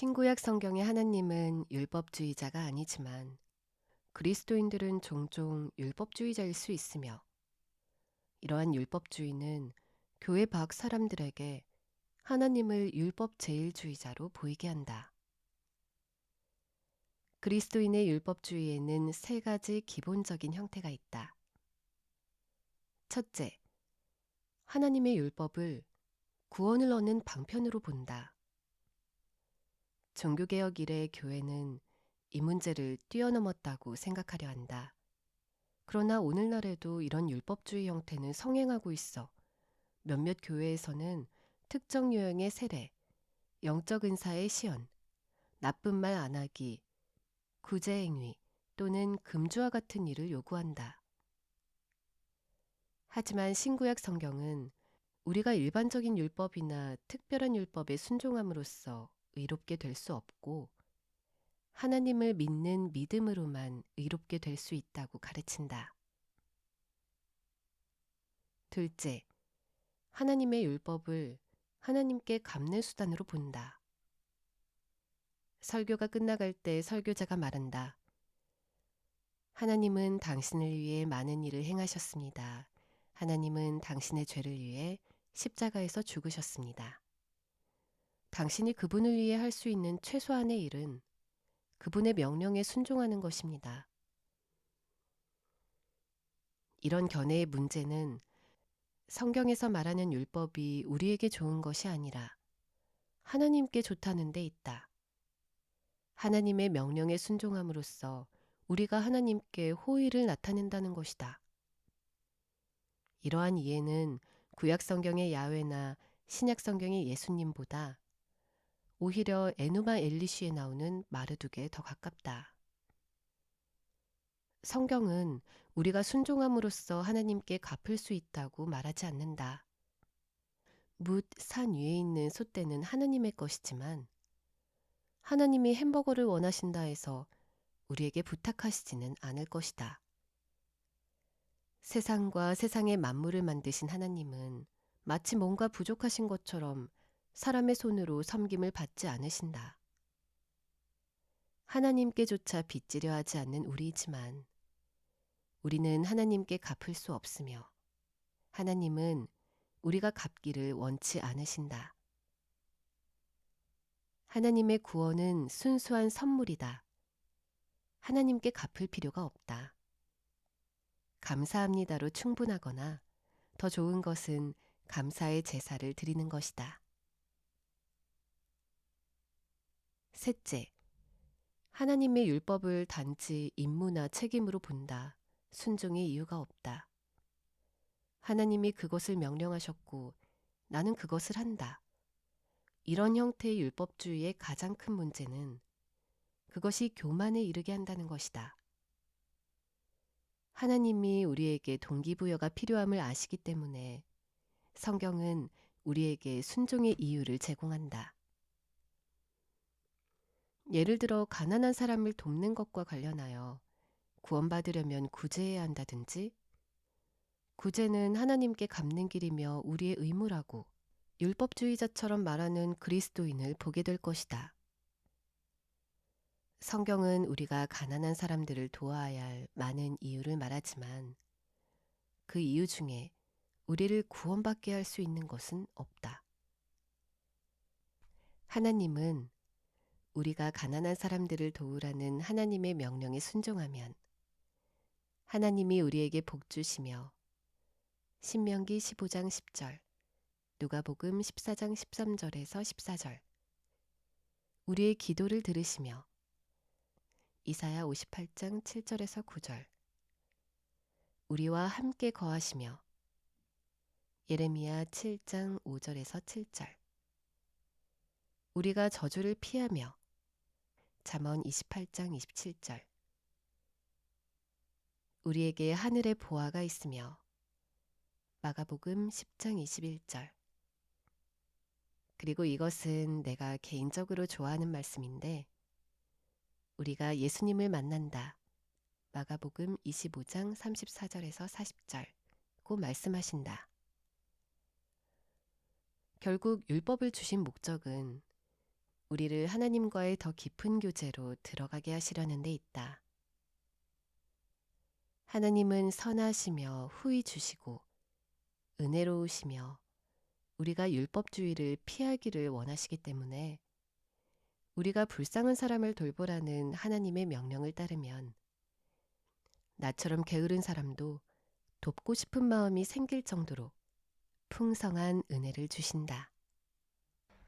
신구약 성경의 하나님은 율법주의자가 아니지만 그리스도인들은 종종 율법주의자일 수 있으며 이러한 율법주의는 교회 밖 사람들에게 하나님을 율법 제일주의자로 보이게 한다. 그리스도인의 율법주의에는 세 가지 기본적인 형태가 있다. 첫째, 하나님의 율법을 구원을 얻는 방편으로 본다. 종교개혁 이래 교회는 이 문제를 뛰어넘었다고 생각하려 한다. 그러나 오늘날에도 이런 율법주의 형태는 성행하고 있어 몇몇 교회에서는 특정 유형의 세례, 영적 은사의 시연, 나쁜 말 안 하기, 구제행위 또는 금주와 같은 일을 요구한다. 하지만 신구약 성경은 우리가 일반적인 율법이나 특별한 율법에 순종함으로써 의롭게 될 수 없고 하나님을 믿는 믿음으로만 의롭게 될 수 있다고 가르친다. 둘째, 하나님의 율법을 하나님께 갚는 수단으로 본다. 설교가 끝나갈 때 설교자가 말한다. 하나님은 당신을 위해 많은 일을 행하셨습니다. 하나님은 당신의 죄를 위해 십자가에서 죽으셨습니다. 당신이 그분을 위해 할 수 있는 최소한의 일은 그분의 명령에 순종하는 것입니다. 이런 견해의 문제는 성경에서 말하는 율법이 우리에게 좋은 것이 아니라 하나님께 좋다는 데 있다. 하나님의 명령에 순종함으로써 우리가 하나님께 호의를 나타낸다는 것이다. 이러한 이해는 구약 성경의 야훼나 신약 성경의 예수님보다 오히려 에누마 엘리시에 나오는 마르둑에 더 가깝다. 성경은 우리가 순종함으로써 하나님께 갚을 수 있다고 말하지 않는다. 뭇 산 위에 있는 솥대는 하나님의 것이지만 하나님이 햄버거를 원하신다 해서 우리에게 부탁하시지는 않을 것이다. 세상과 세상의 만물을 만드신 하나님은 마치 뭔가 부족하신 것처럼 사람의 손으로 섬김을 받지 않으신다. 하나님께조차 빚지려 하지 않는 우리이지만 우리는 하나님께 갚을 수 없으며 하나님은 우리가 갚기를 원치 않으신다. 하나님의 구원은 순수한 선물이다. 하나님께 갚을 필요가 없다. 감사합니다로 충분하거나 더 좋은 것은 감사의 제사를 드리는 것이다. 셋째, 하나님의 율법을 단지 임무나 책임으로 본다. 순종의 이유가 없다. 하나님이 그것을 명령하셨고 나는 그것을 한다. 이런 형태의 율법주의의 가장 큰 문제는 그것이 교만에 이르게 한다는 것이다. 하나님이 우리에게 동기부여가 필요함을 아시기 때문에 성경은 우리에게 순종의 이유를 제공한다. 예를 들어 가난한 사람을 돕는 것과 관련하여 구원받으려면 구제해야 한다든지 구제는 하나님께 갚는 길이며 우리의 의무라고 율법주의자처럼 말하는 그리스도인을 보게 될 것이다. 성경은 우리가 가난한 사람들을 도와야 할 많은 이유를 말하지만 그 이유 중에 우리를 구원받게 할 수 있는 것은 없다. 하나님은 우리가 가난한 사람들을 도우라는 하나님의 명령에 순종하면 하나님이 우리에게 복 주시며 신명기 15장 10절, 누가복음 14장 13절에서 14절, 우리의 기도를 들으시며 이사야 58장 7절에서 9절, 우리와 함께 거하시며 예레미야 7장 5절에서 7절, 우리가 저주를 피하며 잠언 28장 27절, 우리에게 하늘의 보화가 있으며 마가복음 10장 21절. 그리고 이것은 내가 개인적으로 좋아하는 말씀인데 우리가 예수님을 만난다. 마가복음 25장 34절에서 40절고 말씀하신다. 결국 율법을 주신 목적은 우리를 하나님과의 더 깊은 교제로 들어가게 하시려는 데 있다. 하나님은 선하시며 후히 주시고 은혜로우시며 우리가 율법주의를 피하기를 원하시기 때문에 우리가 불쌍한 사람을 돌보라는 하나님의 명령을 따르면 나처럼 게으른 사람도 돕고 싶은 마음이 생길 정도로 풍성한 은혜를 주신다.